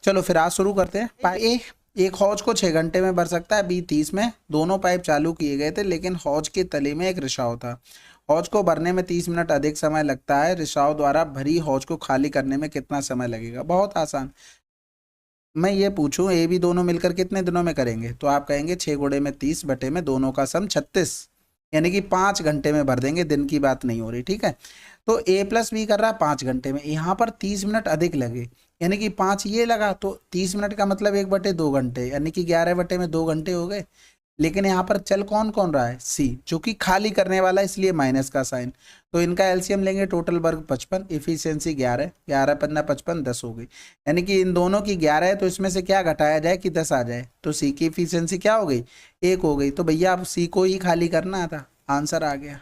चलो फिर आज शुरू करते हैं। एक हौज को 6 घंटे में भर सकता है, बी 30 में। दोनों पाइप चालू किए गए थे, लेकिन हौज के तले में एक रिसाव था। हौज को भरने में 30 मिनट अधिक समय लगता है। रिसाव द्वारा भरी हौज को खाली करने में कितना समय लगेगा? बहुत आसान। मैं ये पूछूं ए बी दोनों मिलकर कितने दिनों में करेंगे, तो आप कहेंगे 6 × 30 बटे में दोनों का सम 36, यानी कि 5 घंटे में भर देंगे। दिन की बात नहीं हो रही, ठीक है। तो ए प्लस बी कर रहा है 5 घंटे में, यहाँ पर 30 मिनट अधिक लगे, यानी कि 5 ये लगा, तो 30 मिनट का मतलब 1/2 घंटे, यानी कि 11/2 घंटे हो गए। लेकिन यहाँ पर चल कौन कौन रहा है? सी, जो कि खाली करने वाला है, इसलिए माइनस का साइन। तो इनका एलसीएम लेंगे, टोटल वर्क 55, इफिशियंसी 11, 11 पन्ना 55, 10 हो गई। यानी कि इन दोनों की 11 है, तो इसमें से क्या घटाया जाए कि 10 आ जाए, तो सी की इफिशियंसी क्या हो गई? 1 हो गई। तो भैया अब सी को ही खाली करना था, आंसर आ गया।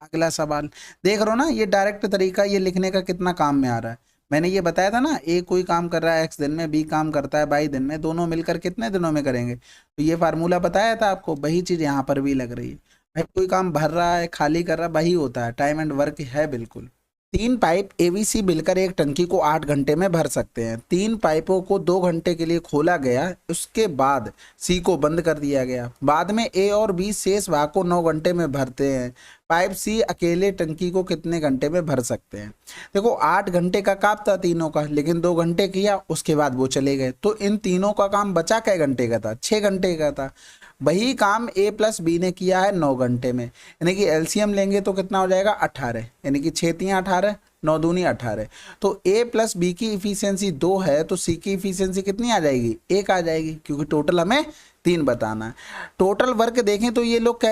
अगला सवाल देख रहे हो ना, ये डायरेक्ट तरीका ये लिखने का कितना काम में आ रहा है। मैंने ये बताया था ना, ए कोई काम कर रहा है x दिन में, बी काम करता है y दिन में, दोनों मिलकर कितने दिनों में करेंगे। तो ये फार्मूला बताया था आपको, वही चीज यहाँ पर भी लग रही है। भाई कोई काम भर रहा है, खाली कर रहा है, वही होता है, टाइम एंड वर्क है बिल्कुल। 3 पाइप एवीसी मिलकर एक टंकी को 8 घंटे में भर सकते हैं। 3 पाइपों को 2 घंटे के लिए खोला गया, उसके बाद सी को बंद कर दिया गया। बाद में ए और बी शेष भाग को 9 घंटे में भरते हैं। पाइप सी अकेले टंकी को कितने घंटे में भर सकते हैं? देखो 8 घंटे का काम था तीनों का, लेकिन 2 घंटे किया, उसके बाद वो चले गए, तो इन तीनों का काम बचा कै घंटे का था? 6 घंटे का था। वही काम ए प्लस बी ने किया है 9 घंटे में, यानी कि एलसीएम लेंगे तो कितना हो जाएगा? 18, यानी कि 6 तियाँ 18, 9 दूनी 18। तो ए प्लस बी की इफिशियंसी 2 है, तो सी की इफिशियंसी कितनी आ जाएगी? 1 आ जाएगी, क्योंकि टोटल हमें 3 बताना है। टोटल वर्क देखें तो ये लोग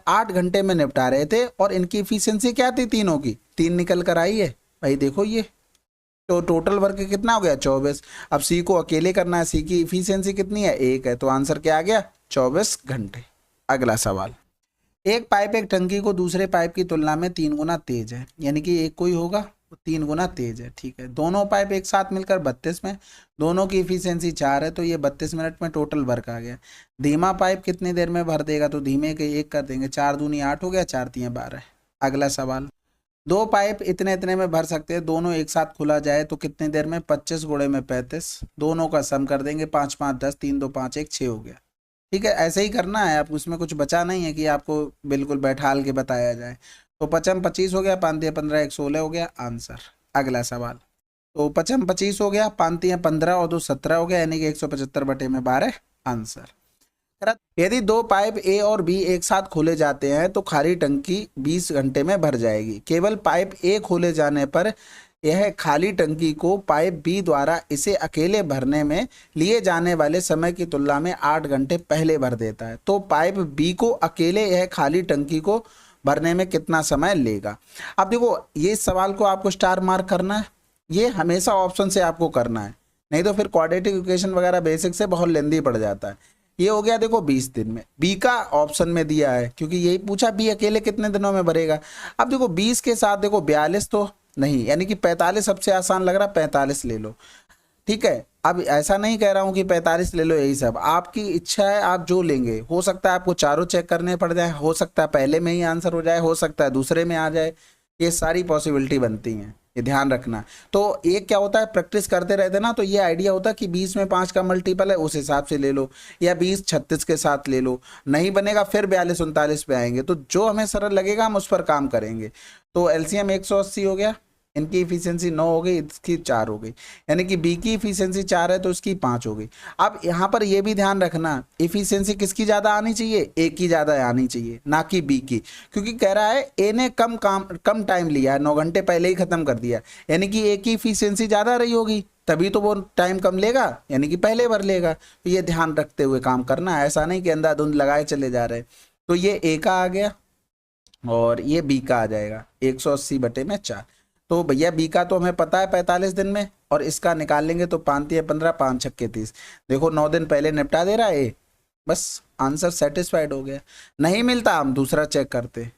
8 घंटे में निपटा रहे थे, और इनकी इफिशियंसी क्या थी तीनों की? 3 निकल कर आई है भाई, देखो ये। तो टोटल वर्क कितना हो गया? 24। अब सी को अकेले करना है, सी की इफिशियंसी कितनी है? 1 है, तो आंसर क्या आ गया? 24 घंटे। अगला सवाल, एक पाइप एक टंकी को दूसरे पाइप की तुलना में 3 गुना तेज है, यानी कि एक कोई होगा वो 3 गुना तेज है, ठीक है। दोनों पाइप एक साथ मिलकर 32 में, दोनों की इफिशियंसी 4 है, तो ये 32 मिनट में टोटल वर्क आ गया। धीमा पाइप कितनी देर में भर देगा? तो धीमे के 1 कर देंगे, 4 दूनी 8 हो गया, 4 तियाँ 12। अगला सवाल, 2 पाइप इतने इतने में भर सकते हैं, दोनों एक साथ खुला जाए तो कितनी देर में? 25 गुणे में 35, दोनों का सम कर देंगे, 5 5 10, 3 2 5 1 6 हो गया, ठीक है। ऐसे ही करना है, आप उसमें कुछ बचा नहीं है कि आपको बिल्कुल बैठाल के बताया जाए। तो 55 25 हो गया, 5 तियाँ 15 1 16 हो गया, आंसर। अगला सवाल, तो 55 25 हो गया, 5 तियाँ 15 और 2 17 हो गया, यानी कि 175 बटे में 12, आंसर। यदि 2 पाइप ए और बी एक साथ खोले जाते हैं तो खाली टंकी 20 घंटे में भर जाएगी। केवल पाइप ए खोले जाने पर यह खाली टंकी को पाइप बी द्वारा इसे अकेले भरने में लिए जाने वाले समय की तुलना में 8 घंटे पहले भर देता है। तो पाइप बी को अकेले यह खाली टंकी को भरने में कितना समय लेगा? अब देखो, ये सवाल को आपको स्टार मार्क करना है, ये हमेशा ऑप्शन से आपको करना है, नहीं तो फिर क्वाड्रेटिक इक्वेशन वगैरह बेसिक से बहुत लेंदी पड़ जाता है। ये हो गया देखो 20 दिन में, बी का ऑप्शन में दिया है क्योंकि यही पूछा बी अकेले कितने दिनों में भरेगा। अब देखो 20 के साथ देखो 42 तो नहीं, यानी कि 45 सबसे आसान लग रहा, 45 ले लो, ठीक है। अब ऐसा नहीं कह रहा हूं कि 45 ले लो, यही सब आपकी इच्छा है, आप जो लेंगे। हो सकता है आपको चारों चेक करने पड़ जाए, हो सकता है पहले में ही आंसर हो जाए, हो सकता है दूसरे में आ जाए, ये सारी पॉसिबिलिटी बनती हैं, ये ध्यान रखना। तो एक क्या होता है, प्रैक्टिस करते रहते ना, तो ये आइडिया होता है कि 20 में 5 का मल्टीपल है, उस हिसाब से ले लो, या 20 36 के साथ ले लो। नहीं बनेगा फिर 42 39 पे आएंगे, तो जो हमें सरल लगेगा हम उस पर काम करेंगे। तो एलसीएम 180 हो गया, इनकी इफिशियंसी 9 हो गई, इसकी 4 हो गई, यानी कि बी की इफिशियंसी 4 है तो इसकी 5 हो गई। अब यहाँ पर ये भी ध्यान रखना, इफिशियंसी किसकी ज़्यादा आनी चाहिए? ए की ज़्यादा आनी चाहिए, ना कि बी की, क्योंकि कह रहा है ए ने कम टाइम लिया है, 9 घंटे पहले ही खत्म कर दिया, यानी कि ए की इफिशियंसी ज़्यादा रही होगी, तभी तो वो टाइम कम लेगा, यानी कि पहले भर लेगा। तो ये ध्यान रखते हुए काम करना है, ऐसा नहीं कि अंधाधुंध लगाए चले जा रहे। तो ये ए का आ गया और ये बी का आ जाएगा 180 बटे में 4। तो भैया बी का तो हमें पता है 45 दिन में, और इसका निकाल लेंगे तो 5 तिया 15, 5 छक्के 30, देखो 9 दिन पहले निपटा दे रहा है। बस आंसर सेटिस्फाइड हो गया। नहीं मिलता हम दूसरा चेक करते।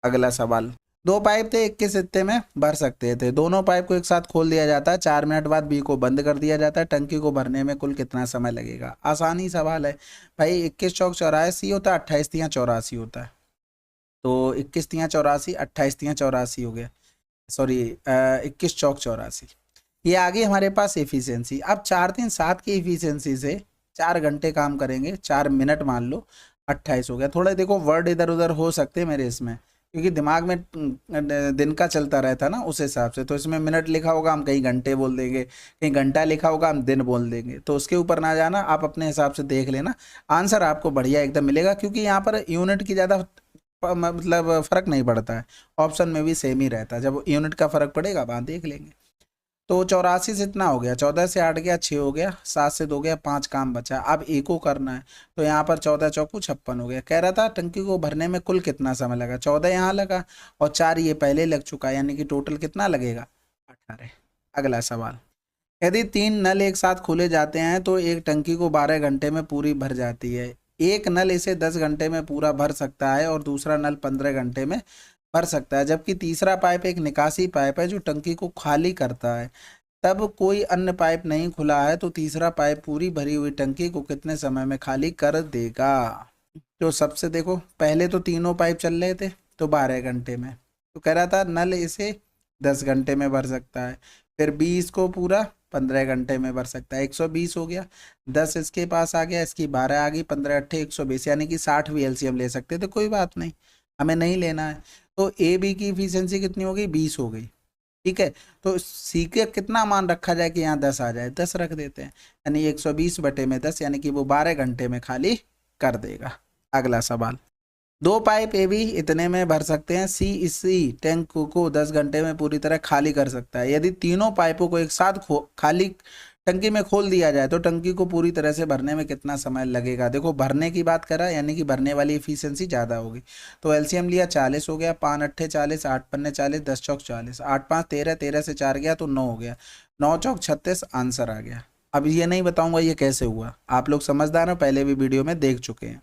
अगला सवाल, 2 पाइप थे, 21 हिस्से में भर सकते थे। दोनों पाइप को एक साथ खोल दिया जाता है, 4 मिनट बाद बी को बंद कर दिया जाता है। टंकी को भरने में कुल कितना समय लगेगा? आसानी सवाल है भाई, 21 चौक 84 होता है, 28 तियाँ 84 होता है, तो 21 तियाँ 84, 28 तियाँ 84 हो गया, सॉरी 21 चौक 84, ये आ गई हमारे पास एफिशिएंसी। अब 4 3 7 की एफिशिएंसी से 4 घंटे काम करेंगे, 4 मिनट मान लो, 28 हो गया। थोड़ा देखो वर्ड इधर उधर हो सकते हैं मेरे इसमें, क्योंकि दिमाग में दिन का चलता रहता है ना उस हिसाब से। तो इसमें मिनट लिखा होगा हम कहीं घंटे बोल देंगे, कहीं घंटा लिखा होगा हम दिन बोल देंगे, तो उसके ऊपर ना जाना, आप अपने हिसाब से देख लेना। आंसर आपको बढ़िया एकदम मिलेगा, क्योंकि यहाँ पर यूनिट की ज़्यादा मतलब फर्क नहीं पड़ता है, ऑप्शन में भी सेम ही रहता है। जब यूनिट का फर्क पड़ेगा वहाँ देख लेंगे। तो 84 से इतना हो गया, 14 से 8 गया 6 हो गया, 7 से 2 गया 5, काम बचा। अब एको करना है, तो यहाँ पर 14 चौकू 56 हो गया। कह रहा था टंकी को भरने में कुल कितना समय लगा, 14 यहाँ लगा और 4 ये पहले लग चुका है, यानी कि टोटल कितना लगेगा, 18। अगला सवाल, यदि 3 नल एक साथ खोले जाते हैं तो एक टंकी को 12 घंटे में पूरी भर जाती है। एक नल इसे 10 घंटे में पूरा भर सकता है और दूसरा नल 15 घंटे में भर सकता है, जबकि तीसरा पाइप एक निकासी पाइप है जो टंकी को खाली करता है। तब कोई अन्य पाइप नहीं खुला है, तो तीसरा पाइप पूरी भरी हुई टंकी को कितने समय में खाली कर देगा। तो सबसे देखो, पहले तो तीनों पाइप चल रहे थे तो 12 घंटे में, तो कह रहा था नल इसे 10 घंटे में भर सकता है, फिर 20 को पूरा 15 घंटे में भर सकता है, 120 हो गया। 10 इसके पास आ गया, इसकी 12 आ गई, 15 अट्ठे 120, यानी कि 60 भी एलसीएम ले सकते थे, कोई बात नहीं, हमें नहीं लेना है। तो ए बी की इफिशियंसी कितनी हो गई, 20 हो गई। ठीक है, तो सी के कितना मान रखा जाए कि यहाँ 10 आ जाए, 10 रख देते हैं, यानी 120/10, यानी कि वो 12 घंटे में खाली कर देगा। अगला सवाल, 2 पाइप ए बी इतने में भर सकते हैं, सी इसी टैंक को 10 घंटे में पूरी तरह खाली कर सकता है। यदि तीनों पाइपों को एक साथ खाली टंकी में खोल दिया जाए तो टंकी को पूरी तरह से भरने में कितना समय लगेगा। देखो भरने की बात करा, यानी कि भरने वाली एफिशिएंसी ज़्यादा होगी। तो एलसीएम लिया, 40 हो गया, 5 अट्ठे 40, 8 पन्ने 40, 10 चौक 40, 8 5 13, 13 से 4 गया तो 9 हो गया, 9 चौक 36, आंसर आ गया। अब ये नहीं बताऊंगा ये कैसे हुआ, आप लोग समझदार हो, पहले भी वीडियो में देख चुके हैं।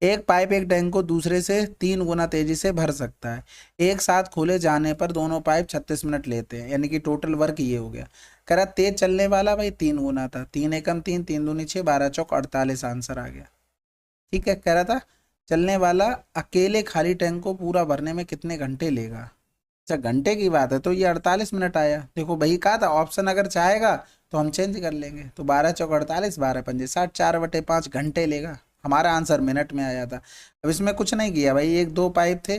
एक पाइप एक टैंक को दूसरे से 3 गुना तेजी से भर सकता है। एक साथ खोले जाने पर दोनों पाइप 36 मिनट लेते हैं, यानी कि टोटल वर्क ये हो गया। कह रहा तेज चलने वाला भाई 3 गुना था, 3 एकम 3, 3 दूनी 6, 12 चौक 48, आंसर आ गया। ठीक है, कह रहा था चलने वाला अकेले खाली टैंक को पूरा भरने में कितने घंटे लेगा। अच्छा घंटे की बात है तो ये 48 मिनट आया। देखो भाई कहा था ऑप्शन अगर चाहेगा तो हम चेंज कर लेंगे, तो 12 चौक 48, 12 पंजे 60, 4/5 घंटे लेगा। हमारा आंसर मिनट में आया था। अब इसमें कुछ नहीं किया भाई, एक दो पाइप थे,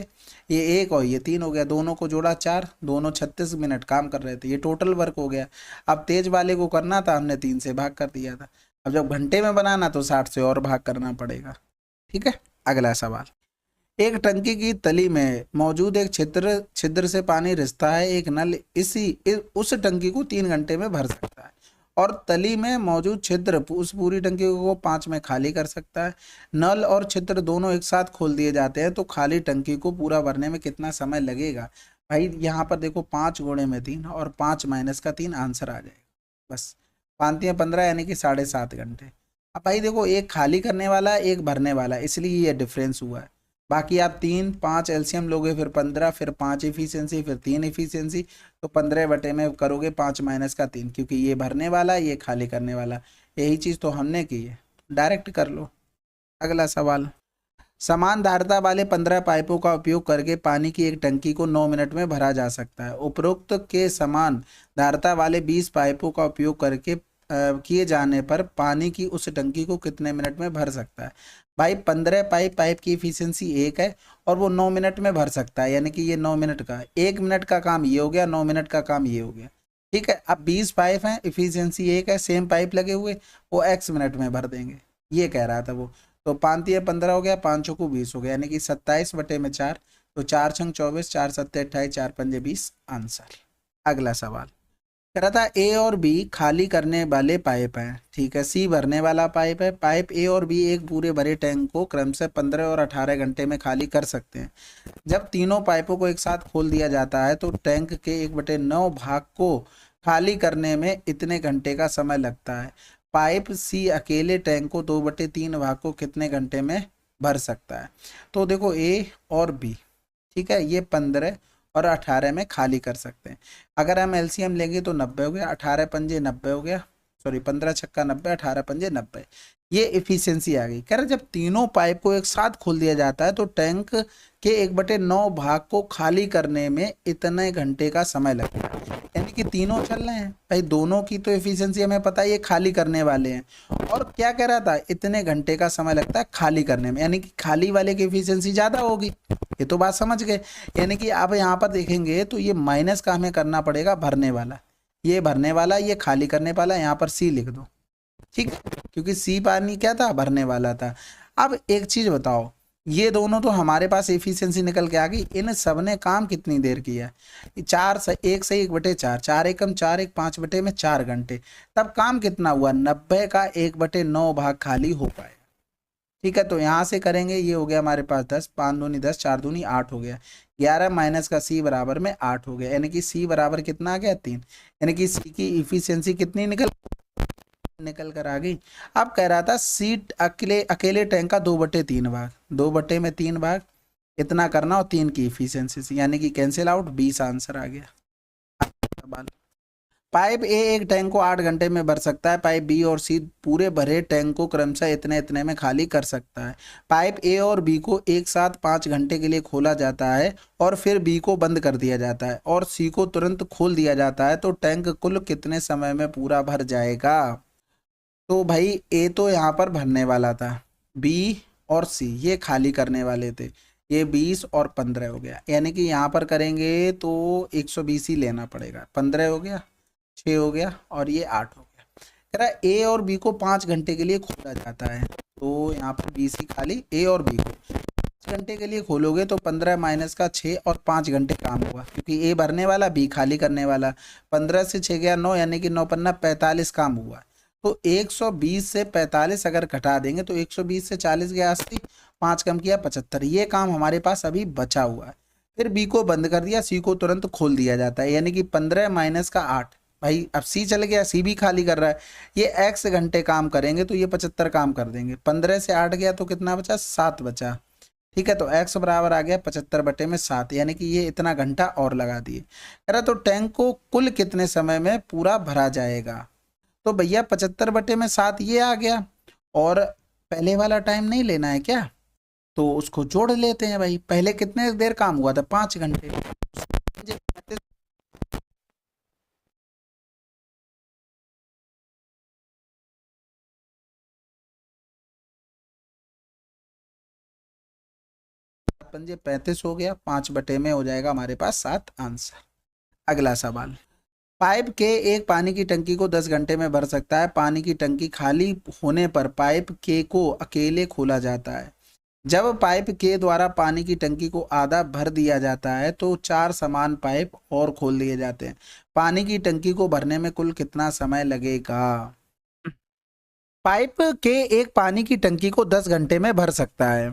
ये एक और ये 3 हो गया, दोनों को जोड़ा 4, दोनों 36 मिनट काम कर रहे थे, ये टोटल वर्क हो गया। अब तेज वाले को करना था, हमने 3 से भाग कर दिया था। अब जब घंटे में बनाना तो 60 से और भाग करना पड़ेगा। ठीक है, अगला सवाल, एक टंकी की तली में मौजूद एक छिद्र छिद्र से पानी रिसता है। एक नल उस टंकी को 3 घंटे में भर सकता है और तली में मौजूद छिद्र उस पूरी टंकी को 5 में खाली कर सकता है। नल और छिद्र दोनों एक साथ खोल दिए जाते हैं तो खाली टंकी को पूरा भरने में कितना समय लगेगा। भाई यहाँ पर देखो 5 गुणे में 3 और 5 माइनस का 3, आंसर आ जाएगा। बस 5 15, यानी कि 7.5 घंटे। अब भाई देखो एक खाली करने वाला एक भरने वाला, इसलिए ये डिफरेंस हुआ है। बाकी आप 3 5 एलसीएम लोगे, फिर 15, फिर 5 इफिशियंसी, फिर 3 इफिशियंसी, तो 15 में करोगे 5 माइनस का 3, क्योंकि ये भरने वाला ये खाली करने वाला, यही चीज़ तो हमने की है, डायरेक्ट कर लो। अगला सवाल, समान धारता वाले 15 पाइपों का उपयोग करके पानी की एक टंकी को 9 मिनट में भरा जा सकता है। उपरोक्त के समान धारता वाले 20 पाइपों का उपयोग करके किए जाने पर पानी की उस टंकी को कितने मिनट में भर सकता है। भाई 15 पाइप की इफिशियंसी 1 है और वो 9 मिनट में भर सकता है, यानी कि ये 9 मिनट का, 1 मिनट का काम ये हो गया, 9 मिनट का काम ये हो गया। ठीक है, अब 20 पाइप हैं, इफिशियंसी 1 है, सेम पाइप लगे हुए, वो x मिनट में भर देंगे, ये कह रहा था वो। तो 5 या 15 हो गया, 5 चौको 20 हो गया, यानी कि 27/4, तो 4 छंग 24, 4 सत्ते 28, 4 पंजे 20, आंसर। अगला सवाल कह रहा था ए और बी खाली करने वाले पाइप हैं, ठीक है, सी भरने वाला पाइप है। पाइप ए और बी एक पूरे भरे टैंक को क्रम से 15 और 18 घंटे में खाली कर सकते हैं। जब तीनों पाइपों को एक साथ खोल दिया जाता है तो टैंक के 1/9 भाग को खाली करने में इतने घंटे का समय लगता है। पाइप सी अकेले टैंक को 2/3 भाग को कितने घंटे में भर सकता है। तो देखो ए और बी, ठीक है, ये 15 और 18 में खाली कर सकते हैं। अगर हम एलसीएम लेंगे तो 90 हो गया, 18 पंजे 90 हो गया, सॉरी 15 छक्का 90, 18 पंजे 90, ये एफिशिएंसी आ गई। कह रहा जब तीनों पाइप को एक साथ खोल दिया जाता है तो टैंक के 1/9 भाग को खाली करने में इतने घंटे का समय लगता है। यानी कि तीनों चल रहे हैं भाई, दोनों की तो एफिशिएंसी हमें पता है, ये खाली करने वाले हैं। और क्या कह रहा था, इतने घंटे का समय लगता है खाली करने में, यानी कि खाली वाले की एफिशिएंसी ज़्यादा होगी। ये तो बात समझ गए। यानी कि अब यहाँ पर देखेंगे तो ये माइनस का हमें करना पड़ेगा भरने वाला, ये भरने वाला, ये खाली करने वाला, यहाँ पर सी लिख दो, ठीक है, क्योंकि सी पानी क्या था, भरने वाला था। अब एक चीज बताओ, ये दोनों तो हमारे पास एफिशिएंसी निकल के आ गई, इन सब ने काम कितनी देर किया, 4 से 1 से 1/4, 4 एकम 4 1 5/4 घंटे। तब काम कितना हुआ, 90 का 1/9 भाग खाली हो पाया। ठीक है, तो यहाँ से करेंगे, ये हो गया हमारे पास 10, 5 दूनी 10, 4 दूनी 8 हो गया, 11 माइनस का सी बराबर में 8 हो गया, यानी कि सी बराबर कितना आ गया, 3। यानी कि सी की इफिशियंसी कितनी निकल कर आ गई। अब कह रहा था सीट अकेले टैंक का 2/3 भाग, 2/3 भाग इतना करना और 3 की इफिशियंसी, यानी कि कैंसिल आउट, 20 आंसर आ गया। सवाल, पाइप ए एक टैंक को 8 घंटे में भर सकता है, पाइप बी और सी पूरे भरे टैंक को क्रमशः इतने इतने में खाली कर सकता है। पाइप ए और बी को एक साथ 5 घंटे के लिए खोला जाता है और फिर बी को बंद कर दिया जाता है और सी को तुरंत खोल दिया जाता है, तो टैंक कुल कितने समय में पूरा भर जाएगा। तो भाई ए तो यहाँ पर भरने वाला था, बी और सी ये खाली करने वाले थे, ये 20 और 15 हो गया, यानी कि यहाँ पर करेंगे तो 120 ही लेना पड़ेगा, 15 हो गया, 6 हो गया और ये 8 हो गया। कह रहा है ए और बी को 5 घंटे के लिए खोला जाता है, तो यहाँ पर 20 ही खाली, ए और बी को 5 घंटे के लिए खोलोगे तो 15 माइनस का 6 और 5 घंटे काम हुआ, क्योंकि ए भरने वाला बी खाली करने वाला, 15 से 6 गया 9, यानी कि 9 पन्ना 45 काम हुआ। तो 120 से 45 अगर घटा देंगे तो 120 से 40 गया 80, 5 कम किया 75, ये काम हमारे पास अभी बचा हुआ है। फिर बी को बंद कर दिया, सी को तुरंत खोल दिया जाता है, यानी कि 15 माइनस का 8, भाई अब सी चल गया, सी भी खाली कर रहा है, ये एक्स घंटे काम करेंगे तो ये 75 काम कर देंगे, 15 से 8 गया तो कितना बचा, 7 बचा। ठीक है, तो एक्स बराबर आ गया 75/7, यानी कि ये इतना घंटा और लगा दिए। कह रहा तो टैंक को कुल कितने समय में पूरा भरा जाएगा, तो भैया 75/7 ये आ गया, और पहले वाला टाइम नहीं लेना है क्या, तो उसको जोड़ लेते हैं भाई। पहले कितने देर काम हुआ था, 5 घंटे, 35 हो गया, 5 बटे में हो जाएगा हमारे पास 7 आंसर। अगला सवाल, पाइप के एक पानी की टंकी को 10 घंटे में भर सकता है, पानी की टंकी खाली होने पर पाइप के को अकेले खोला जाता है। जब पाइप के द्वारा पानी की टंकी को आधा भर दिया जाता है तो 4 समान पाइप और खोल दिए जाते हैं, पानी की टंकी को भरने में कुल कितना समय लगेगा। पाइप के एक पानी की टंकी को 10 घंटे में भर सकता है,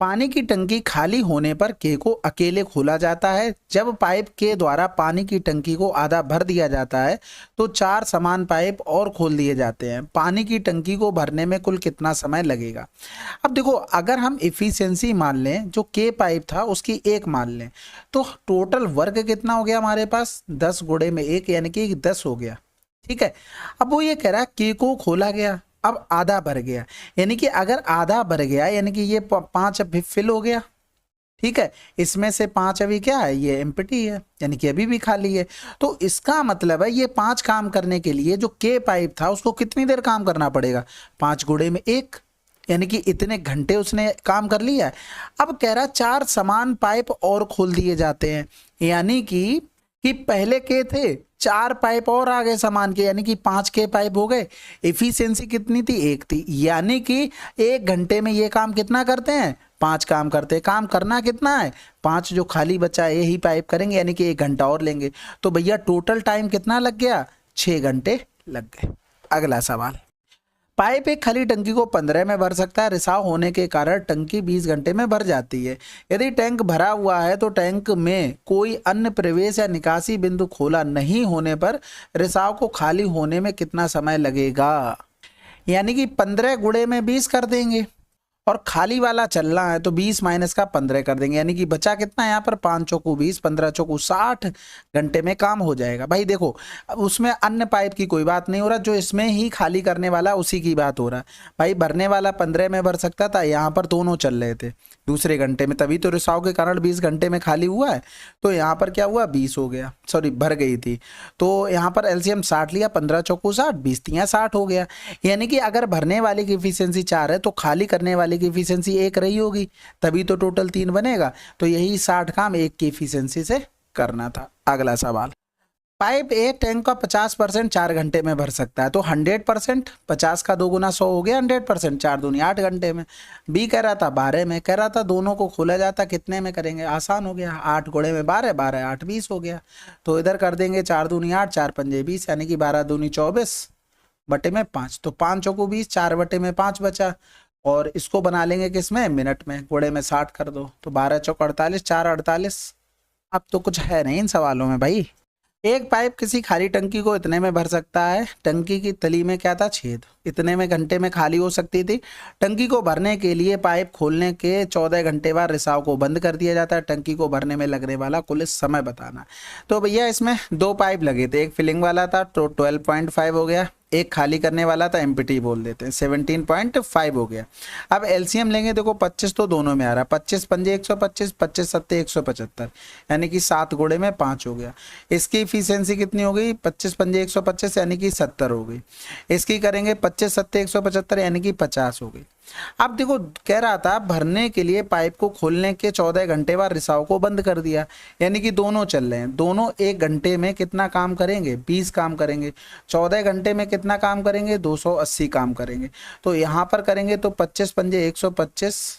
पानी की टंकी खाली होने पर के को अकेले खोला जाता है। जब पाइप के द्वारा पानी की टंकी को आधा भर दिया जाता है तो 4 समान पाइप और खोल दिए जाते हैं, पानी की टंकी को भरने में कुल कितना समय लगेगा। अब देखो, अगर हम एफिशिएंसी मान लें, जो के पाइप था उसकी 1 मान लें, तो टोटल वर्क कितना हो गया हमारे पास, 10 गुणे में 1, यानी कि 10 हो गया। ठीक है, अब वो ये कह रहा है के को खोला गया, अब आधा भर गया, यानी कि अगर आधा भर गया यानी कि ये 5 अभी फिल हो गया। ठीक है, इसमें से 5 अभी क्या है, ये एम्प्टी है, यानी कि अभी भी खाली है। तो इसका मतलब है ये 5 काम करने के लिए जो के पाइप था उसको कितनी देर काम करना पड़ेगा, 5 गुणे में 1, यानी कि इतने घंटे उसने काम कर लिया है। अब कह रहा 4 समान पाइप और खोल दिए जाते हैं, यानी कि पहले के थे 4 पाइप और आ गए समान के, यानी कि 5 के पाइप हो गए। एफिशिएंसी कितनी थी, 1 थी, यानी कि 1 घंटे में ये काम कितना करते हैं, 5 काम करते हैं। काम करना कितना है, 5 जो खाली बचा है यही पाइप करेंगे, यानी कि 1 घंटा और लेंगे। तो भैया टोटल टाइम कितना लग गया, 6 घंटे लग गए। अगला सवाल, पाइप एक खाली टंकी को 15 में भर सकता है, रिसाव होने के कारण टंकी 20 घंटे में भर जाती है। यदि टैंक भरा हुआ है तो टैंक में कोई अन्य प्रवेश या निकासी बिंदु खोला नहीं होने पर रिसाव को खाली होने में कितना समय लगेगा। यानी कि 15 गुणे में 20 कर देंगे और खाली वाला चलना है तो 20 माइनस का 15 कर देंगे, यानी कि बचा कितना है यहाँ पर 5 चौकू 20, 15 चौकू 60 घंटे में काम हो जाएगा। भाई देखो अब उसमें अन्य पाइप की कोई बात नहीं हो रहा, जो इसमें ही खाली करने वाला उसी की बात हो रहा है। भाई भरने वाला 15 में भर सकता था, यहाँ पर दोनों चल रहे थे दूसरे घंटे में, तभी तो रिसाव के कारण 20 घंटे में खाली हुआ है। तो यहाँ पर क्या हुआ 20 हो गया, सॉरी भर गई थी, तो यहाँ पर एलसीएम 60 लिया, 15 चौकू 60, 20 तियां 60 हो गया। यानी कि अगर भरने वाले की एफिशिएंसी 4 है तो खाली करने वाले की एफिशिएंसी 1 रही होगी, तभी तो टोटल 3 बनेगा। तो यही 60 काम 1 की एफिशिएंसी से करना था। अगला सवाल, पाइप एक टैंक का 50% 4 घंटे में भर सकता है, तो 100% 50 का 2 गुना 100 हो गया 100%, 4 दूनी 8 घंटे में। बी कह रहा था 12 में, कह रहा था दोनों को खोला जाता कितने में करेंगे, आसान हो गया, 8 गुणे में 12, 12 8 20 हो गया। तो इधर कर देंगे 4 दूनी 8, 4 पंजे 20, यानी कि 12 दूनी 24 बटे में 5, तो 5 चौको 20, 4 बटे में 5 बचा। और इसको बना लेंगे किस में, मिनट में, गुणे में 60 कर दो, तो 12 चौक 48, 4 48। अब तो कुछ है नहीं इन सवालों में भाई। एक पाइप किसी खाली टंकी को इतने में भर सकता है, टंकी की तली में क्या था छेद, इतने में घंटे में खाली हो सकती थी। टंकी को भरने के लिए पाइप खोलने के 14 घंटे बाद रिसाव को बंद कर दिया जाता है। टंकी को भरने में लगने वाला कुल समय बताना। तो भैया इसमें 2 पाइप लगे थे, एक फिलिंग वाला था तो 12.5 हो गया, एक खाली करने वाला था एम्प्टी बोल देते हैं 17.5 हो गया। अब एलसीएम लेंगे, देखो 25 तो दोनों में आ रहा है, 25 पंजे 125, 25 सत्ते 175, यानी कि 7 गुणे में 5 हो गया। इसकी इफिशियंसी कितनी हो गई, 25 पंजे 125 यानी कि 70 हो गई। इसकी करेंगे 25 सत्ते 175 यानी कि 50 हो गई। अब देखो कह रहा था भरने के लिए पाइप को खोलने के 14 घंटे बाद रिसाव को बंद कर दिया, यानी कि दोनों चल रहे हैं, दोनों 1 घंटे में कितना काम करेंगे, 20 काम करेंगे। 14 घंटे में कितना काम करेंगे, 280 काम करेंगे। तो यहाँ पर करेंगे तो 25 पंजे 125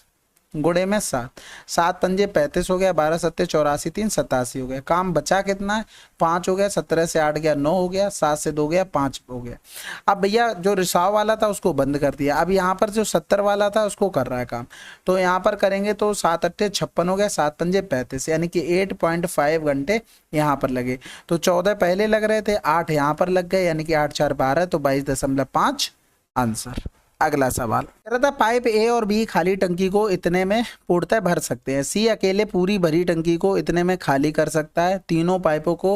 गुणे में 7, 7 पंजे 35 हो गया, 12 सत्ते 84, 3 87 हो गया। काम बचा कितना है, 5 हो गया, 17 से 8 गया 9 हो गया, 7 से 2 गया 5 हो गया। अब भैया जो रिसाव वाला था उसको बंद कर दिया, अब यहाँ पर जो 70 वाला था उसको कर रहा है काम, तो यहाँ पर करेंगे तो 7 अट्ठे 56 हो गया, 7 पंजे 35, यानी कि 8.5 घंटे यहाँ पर लगे। तो 14 पहले लग रहे थे, 8 यहाँ पर लग गए, यानी कि 8 4 12, तो 22.5 आंसर। अगला सवाल कह रहा था पाइप ए और बी खाली टंकी को इतने में पूर्णतः भर सकते हैं, सी अकेले पूरी भरी टंकी को इतने में खाली कर सकता है। तीनों पाइपों को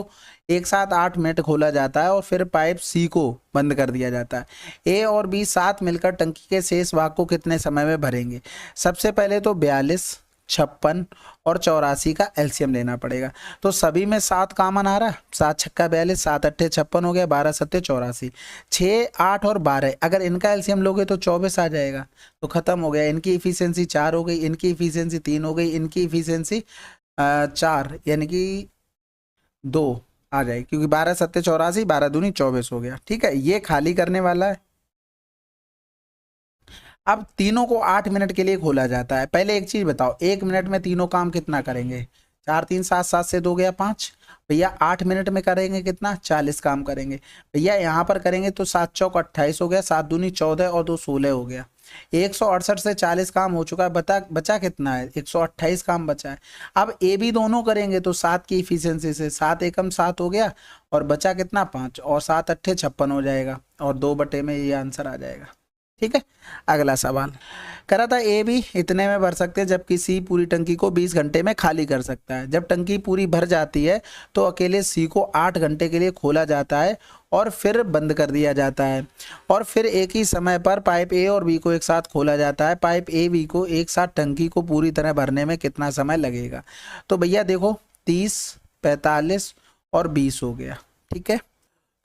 एक साथ 8 मिनट खोला जाता है और फिर पाइप सी को बंद कर दिया जाता है। ए और बी साथ मिलकर टंकी के शेष भाग को कितने समय में भरेंगे। सबसे पहले तो 42, 56 और 84 का एलसीएम लेना पड़ेगा। तो सभी में 7 कॉमन आ रहा है, 7 छक्का 42, 7 अट्ठे 56 हो गया, 12 सत्ते 84, 6 8 और 12, अगर इनका एलसीएम लोगे तो 24 आ जाएगा। तो खत्म हो गया, इनकी इफिशियंसी 4 हो गई, इनकी इफिशियंसी 3 हो गई, इनकी इफिशियंसी 4 यानी कि 2 आ जाएगी, क्योंकि 12 सत्ते 84, 12 दूनी 24 हो गया। ठीक है, ये खाली करने वाला है। अब तीनों को 8 मिनट के लिए खोला जाता है। पहले एक चीज बताओ, 1 मिनट में तीनों काम कितना करेंगे, 4 3 7, 7 से 2 गया 5, भैया 8 मिनट में करेंगे कितना, 40 काम करेंगे। भैया यहाँ पर करेंगे तो 7 चौक 28 हो गया, 7 दूनी 14 और 2 16 हो गया। 168 से 40 काम हो चुका है, बचा कितना है, 128 काम बचा है। अब ए भी दोनों करेंगे तो 7 की इफिशियंसी से 7 एकम 7 हो गया, और बचा कितना 5, और 7 अट्ठे 56 हो जाएगा, और 2 बटे में ये आंसर आ जाएगा। ठीक है, अगला सवाल करा था ए भी इतने में भर सकते हैं, जबकि सी पूरी टंकी को 20 घंटे में खाली कर सकता है। जब टंकी पूरी भर जाती है तो अकेले सी को 8 घंटे के लिए खोला जाता है और फिर बंद कर दिया जाता है, और फिर एक ही समय पर पाइप ए और बी को एक साथ खोला जाता है। पाइप ए बी को एक साथ टंकी को पूरी तरह भरने में कितना समय लगेगा। तो भैया देखो 30, 45 और 20 हो गया। ठीक है,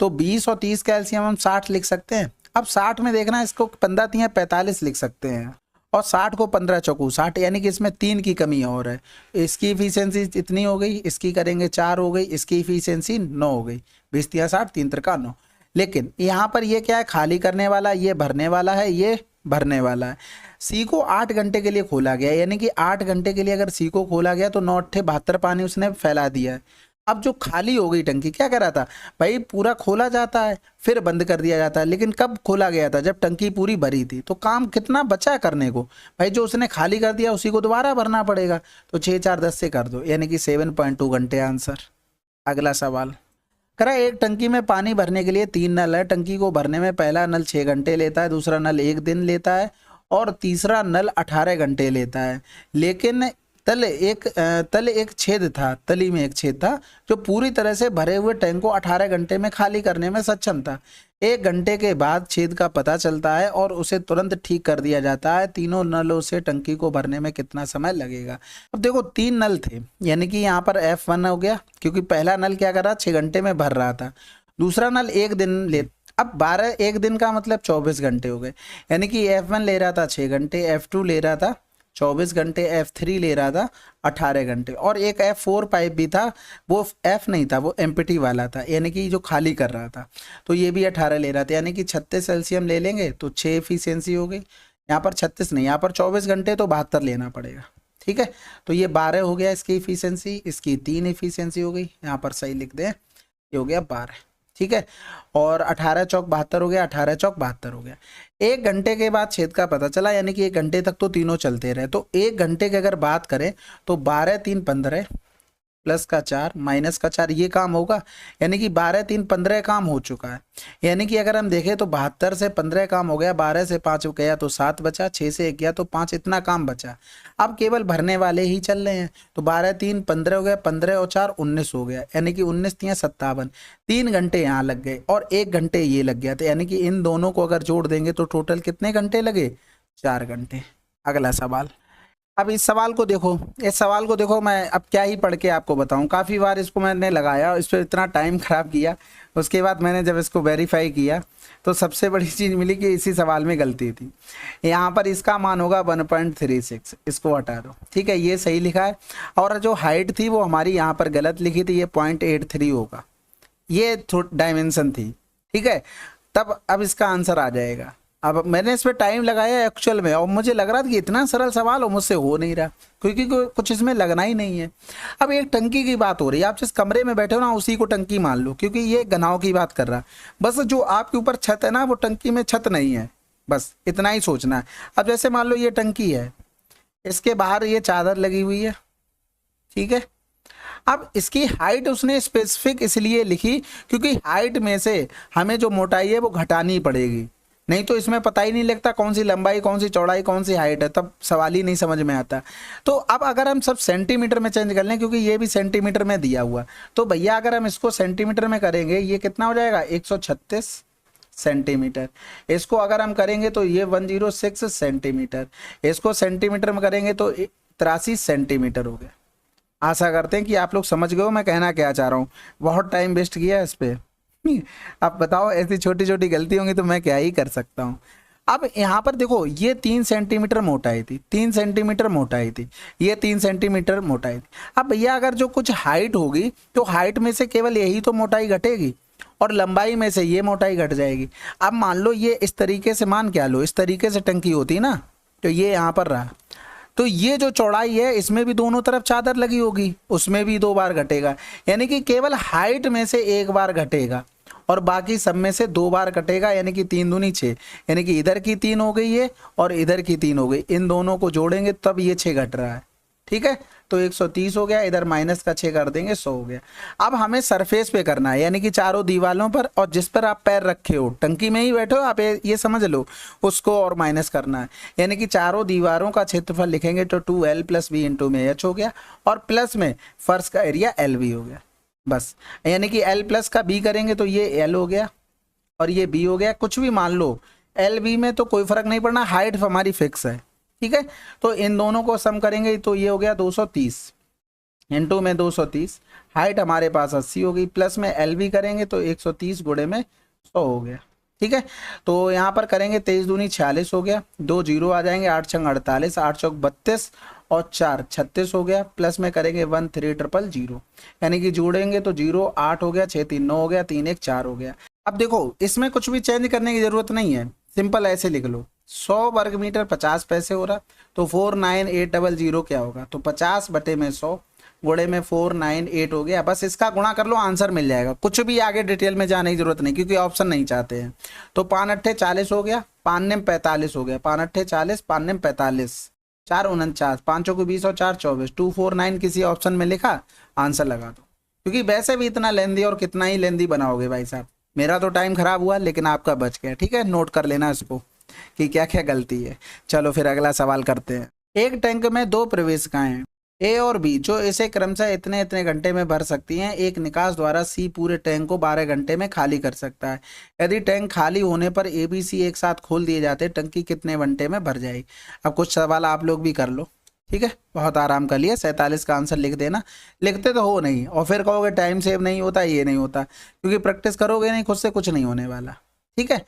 तो 20 और 30 का एलसीएम हम 60 लिख सकते हैं। अब 60 में देखना, इसको 15 3 45 लिख सकते हैं, और 60 को 15 चौकू 60, यानी कि इसमें 3 की कमी और है। इसकी इफिशियंसी इतनी हो गई, इसकी करेंगे 4 हो गई, इसकी इफिशियंसी 9 हो गई, 20 3 60, 3 त्रिका 9। लेकिन यहाँ पर ये क्या है, खाली करने वाला, ये भरने वाला है, ये भरने वाला है। सी को 8 घंटे के लिए खोला गया, यानी कि 8 घंटे के लिए अगर सी को खोला गया तो 9 अट्ठे 72 पानी उसने फैला दिया है। अब जो खाली हो गई टंकी, क्या कह रहा था भाई, पूरा खोला जाता है फिर बंद कर दिया जाता है, लेकिन कब खोला गया था, जब टंकी पूरी भरी थी। तो काम कितना बचा करने को, भाई जो उसने खाली कर दिया उसी को दोबारा भरना पड़ेगा। तो 6 4 10 से कर दो, यानी कि 7.2 घंटे आंसर। अगला सवाल करा, एक टंकी में पानी भरने के लिए 3 नल है। टंकी को भरने में पहला नल 6 घंटे लेता है, दूसरा नल 1 दिन लेता है, और तीसरा नल 18 घंटे लेता है, लेकिन तल एक छेद था, तली में एक छेद था जो पूरी तरह से भरे हुए टैंक को 18 घंटे में खाली करने में सक्षम था। 1 घंटे के बाद छेद का पता चलता है और उसे तुरंत ठीक कर दिया जाता है। तीनों नलों से टंकी को भरने में कितना समय लगेगा? अब देखो 3 नल थे, यानी कि यहाँ पर F1 हो गया, क्योंकि पहला नल क्या कर रहा, 6 घंटे में भर रहा था। दूसरा नल 1 दिन ले, अब 12 1 दिन का मतलब 24 घंटे हो गए, यानी कि F1 ले रहा था 6 घंटे, F2 ले रहा था 24 घंटे, F3 ले रहा था 18 घंटे, और एक F4 पाइप भी था, वो F नहीं था, वो एम्प्टी वाला था, यानी कि जो खाली कर रहा था, तो ये भी 18 ले रहा था, यानी कि 36 एलसीएम ले लेंगे तो 6 एफिशिएंसी हो गई। यहाँ पर 36 नहीं, यहाँ पर 24 घंटे तो 72 लेना पड़ेगा। ठीक है, तो ये 12 हो गया इसकी इफिशियंसी, इसकी 3 इफिशियंसी हो गई, यहाँ पर सही लिख दें, ये हो गया 12। ठीक है, और 18 चौक 72 हो गया, 18 चौक 72 हो गया। 1 घंटे के बाद छेद का पता चला, यानी कि 1 घंटे तक तो तीनों चलते रहे, तो 1 घंटे की अगर बात करें तो 12 3 15 प्लस का 4 माइनस का 4, ये काम होगा, यानी कि 12 3 15 काम हो चुका है। यानी कि अगर हम देखें तो 72 से 15 काम हो गया, 12 से 5 गया तो 7 बचा, 6 से 1 गया तो 5, इतना काम बचा। अब केवल भरने वाले ही चल रहे हैं, तो 12 3 15 हो गया, 15 और 4 19 हो गया, यानी कि 19 3 57, 3 घंटे यहाँ लग गए और 1 घंटे ये लग गया, तो यानी कि इन दोनों को अगर जोड़ देंगे तो टोटल कितने घंटे लगे? 4 घंटे। अगला सवाल, अब इस सवाल को देखो, इस सवाल को देखो, मैं अब क्या ही पढ़ के आपको बताऊं, काफ़ी बार इसको मैंने लगाया, इस पर इतना टाइम खराब किया, उसके बाद मैंने जब इसको वेरीफाई किया तो सबसे बड़ी चीज़ मिली कि इसी सवाल में गलती थी। यहाँ पर इसका मान होगा 1.36, इसको हटा दो। ठीक है, ये सही लिखा है, और जो हाइट थी वो हमारी यहाँ पर गलत लिखी थी, ये 0.83 होगा, ये डायमेंशन थी। ठीक है, तब अब इसका आंसर आ जाएगा। अब मैंने इस पर टाइम लगाया एक्चुअल में, और मुझे लग रहा था कि इतना सरल सवाल हो, मुझसे हो नहीं रहा, क्योंकि कुछ इसमें लगना ही नहीं है। अब एक टंकी की बात हो रही है, आप जिस कमरे में बैठे हो ना उसी को टंकी मान लो, क्योंकि ये गनाव की बात कर रहा, बस जो आपके ऊपर छत है ना वो टंकी में छत नहीं है, बस इतना ही सोचना है। अब जैसे मान लो ये टंकी है, इसके बाहर ये चादर लगी हुई है, ठीक है। अब इसकी हाइट उसने स्पेसिफिक इसलिए लिखी क्योंकि हाइट में से हमें जो मोटाई है वो घटानी पड़ेगी, नहीं तो इसमें पता ही नहीं लगता कौन सी लंबाई, कौन सी चौड़ाई, कौन सी हाइट है, तब सवाल ही नहीं समझ में आता। तो अब अगर हम सब सेंटीमीटर में चेंज कर लें, क्योंकि ये भी सेंटीमीटर में दिया हुआ, तो भैया अगर हम इसको सेंटीमीटर में करेंगे ये कितना हो जाएगा? 136 सेंटीमीटर। इसको अगर हम करेंगे तो ये 106 सेंटीमीटर। इसको सेंटीमीटर में करेंगे तो 83 सेंटीमीटर हो गया। आशा करते हैं कि आप लोग समझ गए हो मैं कहना क्या चाह रहा हूँ। बहुत टाइम वेस्ट किया इस पर। अब बताओ, ऐसी छोटी छोटी गलती होंगी तो मैं क्या ही कर सकता हूँ। अब यहाँ पर देखो, ये 3 सेंटीमीटर मोटाई थी, 3 सेंटीमीटर मोटाई थी, ये 3 सेंटीमीटर मोटाई थी। अब भैया अगर जो कुछ हाइट होगी तो हाइट में से केवल यही तो मोटाई घटेगी और लंबाई में से ये मोटाई घट जाएगी। अब मान लो ये इस तरीके से, मान क्या लो, इस तरीके से टंकी होती ना, तो ये यहाँ पर रहा, तो ये जो चौड़ाई है इसमें भी दोनों तरफ चादर लगी होगी, उसमें भी 2 बार घटेगा, यानी कि केवल हाइट में से 1 बार घटेगा और बाकी सब में से 2 बार कटेगा, यानी कि 3 दूनी 6, यानी कि इधर की 3 हो गई है और इधर की 3 हो गई, इन दोनों को जोड़ेंगे तब ये 6 घट रहा है। ठीक है, तो 130 हो गया, इधर माइनस का 6 कर देंगे 100 हो गया। अब हमें सरफेस पे करना है, यानी कि चारों दीवारों पर, और जिस पर आप पैर रखे हो, टंकी में ही बैठे हो आप, ये समझ लो, उसको और माइनस करना है, यानी कि चारों दीवारों का क्षेत्रफल लिखेंगे तो 2L + B × में H हो गया, और प्लस में फर्श का एरिया LB हो गया, बस। यानी कि L + का B करेंगे तो ये L हो गया और ये B हो गया, कुछ भी मान लो, LB में तो कोई फर्क नहीं पड़ना, हाइट हमारी फिक्स है। ठीक है, तो इन दोनों को सम करेंगे तो ये हो गया 230 इंटू में 230, हाइट हमारे पास 80 हो गई, प्लस में LB करेंगे तो 130 गुणे में 100 हो गया। ठीक है, तो यहाँ पर करेंगे 23 दूनी 46 हो गया, 2 जीरो आ जाएंगे, 8 छंग 48, 8 चौक 32 और 4 36 हो गया, प्लस में करेंगे 13000, यानी कि जोड़ेंगे तो 0 8 हो गया, 6 3 9 हो गया, 3 1 4 हो गया। अब देखो इसमें कुछ भी चेंज करने की जरूरत नहीं है, सिंपल ऐसे लिख लो, 100 वर्ग मीटर 50 पैसे हो रहा, तो 49800 क्या होगा, तो 50 बटे में 100 गुणे में 498 हो गया, बस इसका गुणा कर लो, आंसर मिल जाएगा। कुछ भी आगे डिटेल में जाने की जरूरत नहीं, क्योंकि ऑप्शन नहीं चाहते हैं। तो 5 8 40 हो गया, 5 9 45 हो गया, 5 8 40, 5 9 45, 4 49, 5 चौको 20 और 4 24, 249 किसी ऑप्शन में लिखा, आंसर लगा दो। क्योंकि वैसे भी इतना लेंदी और कितना ही लेंदी बनाओगे भाई साहब, मेरा तो टाइम खराब हुआ लेकिन आपका बच गया। ठीक है, नोट कर लेना इसको। कि क्या क्या गलती है। चलो फिर अगला सवाल करते हैं। एक टैंक में दो प्रवेशिकाएं हैं ए और बी, जो इसे क्रमशः इतने इतने घंटे में भर सकती हैं। एक निकास द्वारा सी पूरे टैंक को 12 घंटे में खाली कर सकता है। यदि टैंक खाली होने पर ए बी सी एक साथ खोल दिए जाते, टंकी कितने घंटे में भर जाएगी। अब कुछ सवाल आप लोग भी कर लो, ठीक है, बहुत आराम कर लिया। 47 का आंसर लिख देना। लिखते तो हो नहीं और फिर कहोगे टाइम सेव नहीं होता, ये नहीं होता, क्योंकि प्रैक्टिस करोगे नहीं खुद से कुछ नहीं होने वाला। ठीक है,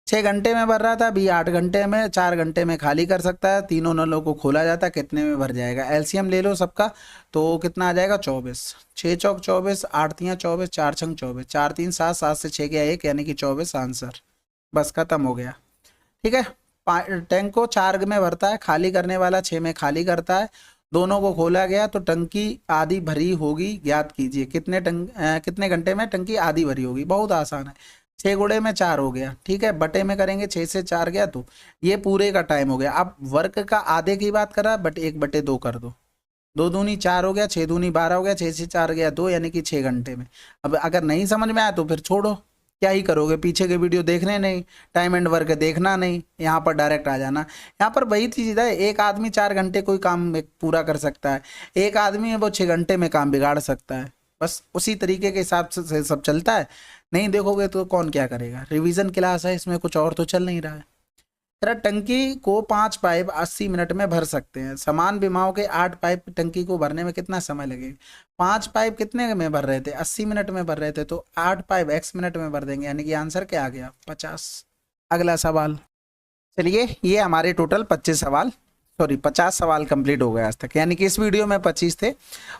6 घंटे में भर रहा था, अभी 8 घंटे में, 4 घंटे में खाली कर सकता है। तीनों नलों को खोला जाता है, कितने में भर जाएगा। एलसीएम ले लो सबका, तो कितना आ जाएगा 24। 6 चौक 24, 8 तियाँ 24, 4 छंग 24, 4 3 7, 7 से 6 गया 1, यानी कि 24 आंसर। बस खत्म हो गया। ठीक है, टैंक को 4 में भरता है, खाली करने वाला 6 में खाली करता है। दोनों को खोला गया तो टंकी आधी भरी होगी, ज्ञात कीजिए। कितने घंटे में टंकी आधी भरी होगी। बहुत आसान है, 6 गुणे में 4 हो गया। ठीक है, बटे में करेंगे, 6 से 4 गया तो ये पूरे का टाइम हो गया। अब वर्क का आधे की बात करा, बट 1/2 कर दो। 2 दूनी 4 हो गया, 6 दूनी 12 हो गया, 6 से 4 गया 2, यानी कि 6 घंटे में। अब अगर नहीं समझ में आया तो फिर छोड़ो, क्या ही करोगे, पीछे के वीडियो देखने नहीं, टाइम एंड वर्क देखना नहीं, यहाँ पर डायरेक्ट आ जाना। यहाँ पर वही चीज़ है, एक आदमी 4 घंटे कोई काम पूरा कर सकता है, एक आदमी है वो 6 घंटे में काम बिगाड़ सकता है। बस उसी तरीके के हिसाब से सब चलता है। नहीं देखोगे तो कौन क्या करेगा। रिवीजन क्लास है, इसमें कुछ और तो चल नहीं रहा है। तेरा टंकी को 5 पाइप 80 मिनट में भर सकते हैं। समान विमाओं के 8 पाइप टंकी को भरने में कितना समय लगेगा। 5 पाइप कितने में भर रहे थे, 80 मिनट में भर रहे थे, तो 8 पाइप x मिनट में भर देंगे, यानी कि आंसर क्या आ गया 50। अगला सवाल। चलिए, ये हमारे टोटल 50 सवाल कंप्लीट हो गए आज तक, यानी कि इस वीडियो में 25 थे।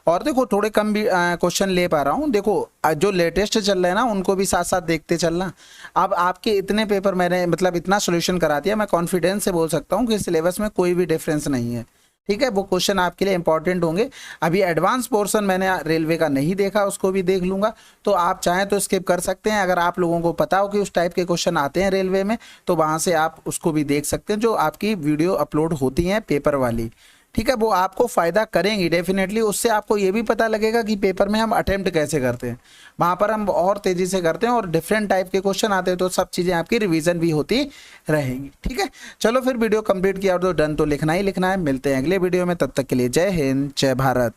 और देखो थोड़े कम भी क्वेश्चन ले पा रहा हूँ। देखो जो लेटेस्ट चल रहे हैं ना, उनको भी साथ साथ देखते चलना। अब आपके इतने पेपर मैंने मतलब इतना सोल्यूशन करा दिया, मैं कॉन्फिडेंस से बोल सकता हूँ कि सिलेबस में कोई भी डिफरेंस नहीं है। ठीक है, वो क्वेश्चन आपके लिए इंपॉर्टेंट होंगे। अभी एडवांस पोर्शन मैंने रेलवे का नहीं देखा, उसको भी देख लूंगा, तो आप चाहें तो स्किप कर सकते हैं। अगर आप लोगों को पता हो कि उस टाइप के क्वेश्चन आते हैं रेलवे में, तो वहां से आप उसको भी देख सकते हैं, जो आपकी वीडियो अपलोड होती हैं पेपर वाली। ठीक है, वो आपको फ़ायदा करेंगी डेफिनेटली। उससे आपको ये भी पता लगेगा कि पेपर में हम अटेम्प्ट कैसे करते हैं, वहाँ पर हम और तेज़ी से करते हैं और डिफरेंट टाइप के क्वेश्चन आते हैं, तो सब चीज़ें आपकी रिवीजन भी होती रहेंगी। ठीक है, चलो फिर वीडियो कंप्लीट किया और तो डन तो लिखना ही लिखना है। मिलते हैं अगले वीडियो में, तब तक के लिए जय हिंद, जय भारत।